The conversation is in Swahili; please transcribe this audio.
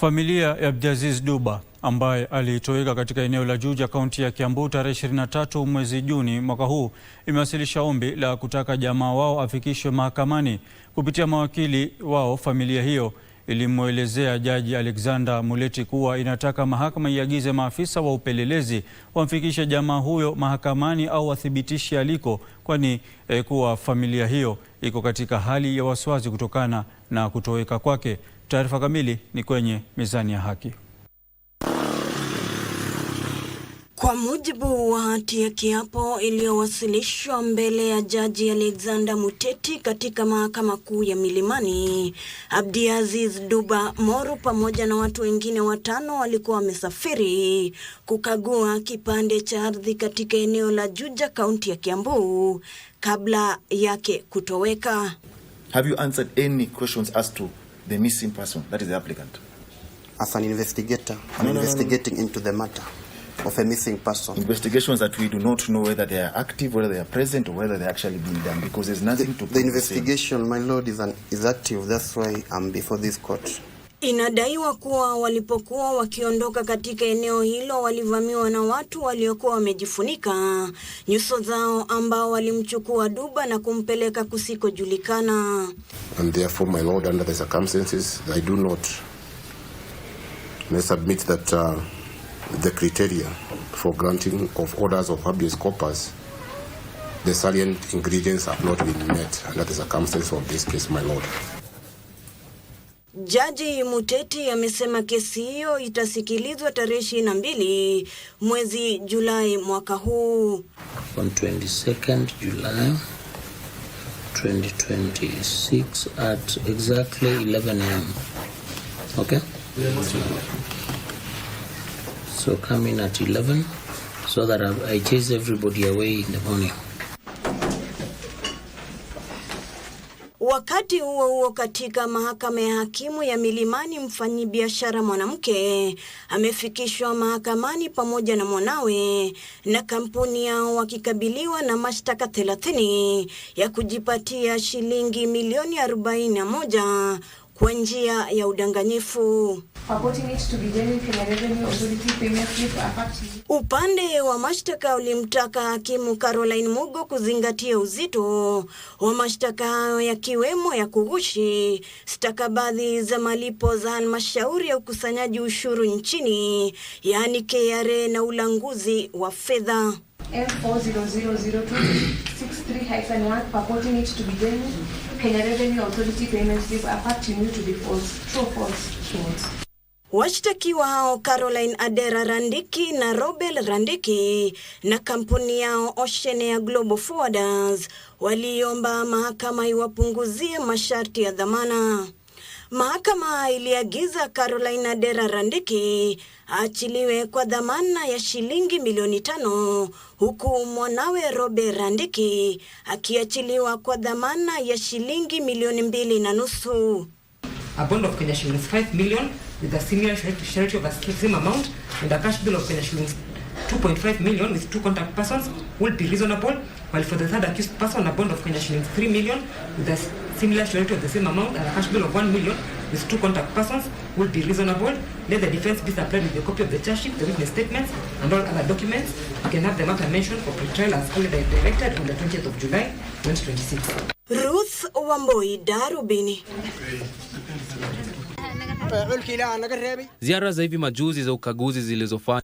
Familia ya Abdiaziz Duba ambaye alitoweka katika eneo la Juja, kaunti ya Kiambu tarehe 23 mwezi Juni mwaka huu imewasilisha ombi la kutaka jamaa wao afikishwe mahakamani. Kupitia mawakili wao, familia hiyo ilimwelezea Jaji Alexander Muleti kuwa inataka mahakama iagize maafisa wa upelelezi wamfikishe jamaa huyo mahakamani au wathibitishe aliko, kwani kuwa familia hiyo iko katika hali ya wasiwasi kutokana na kutoweka kwake. Taarifa kamili ni kwenye Mizani ya Haki. Kwa mujibu wa hati ya kiapo iliyowasilishwa mbele ya Jaji Alexander Muleti katika Mahakama Kuu ya Milimani, Abdiaziz Duba Moru pamoja na watu wengine 5 walikuwa wamesafiri kukagua kipande cha ardhi katika eneo la Juja, kaunti ya Kiambu kabla yake kutoweka. Have you answered any questions as to the missing person, that is the applicant? As an investigator, I'm investigating into the matter of a missing person. Investigations that we do not know whether they are active, whether they are present, or whether they are actually being done, because there's nothing to prove. The investigation, my lord, is active. That's why I'm before this court. Inadaiwa kuwa walipokuwa wakiondoka katika eneo hilo walivamiwa na watu waliokuwa wamejifunika nyuso zao, ambao walimchukua Duba na kumpeleka kusikojulikana. And therefore, my lord, under the circumstances, I do not submit that the criteria for granting of orders of habeas corpus, the salient ingredients have not been met under the circumstances of this case, my lord. Jaji Muleti amesema kesi hiyo itasikilizwa tarehe 22 mwezi Julai mwaka huu. On 22nd July 2026 at exactly 11 a.m. Okay? So come in at 11 so that I chase everybody away in the morning. Wakati huo katika mahakama ya hakimu ya Milimani, mfanyibiashara mwanamke amefikishwa mahakamani pamoja na mwanawe na kampuni yao, wakikabiliwa na mashtaka 30 ya kujipatia shilingi milioni 41 kwa njia ya udanganyifu. Upande wa mashtaka ulimtaka hakimu Caroline Mugo kuzingatia uzito wa mashtaka hayo, yakiwemo ya kughushi stakabadhi za malipo za halmashauri ya ukusanyaji ushuru nchini, yani KRA, na ulanguzi wa fedha. M40002363-1 purporting it to be genuine, Kenya Revenue Authority payment slip apparently to be false. True, false, false. Washtakiwa hao Caroline Adera Randiki na Robel Randiki na kampuni yao Oceania Global Forwarders waliomba mahakama iwapunguzie masharti ya dhamana. Mahakama iliagiza Caroline Adera Randiki aachiliwe kwa dhamana ya shilingi milioni 5, huku mwanawe Robert Randiki akiachiliwa kwa dhamana ya shilingi milioni 2.5. A bond of Kenya shillings 5 million with a similar surety of the same amount and a cash bill of Kenya shillings 2.5 million with 2 contact persons will be reasonable, while for the third accused person a bond of Kenya shillings 3 million with a similar surety of the same amount and a cash bill of 1 million with 2 contact persons will be reasonable. Let the defense be supplied with a copy of the charge sheet, the witness statements and all other documents. You can have the matter mentioned for pre-trial as earlier directed on the 20th of July 2026. Ruth Wamboi, Darubini. Ziara za hivi majuzi za ukaguzi zilizofanywa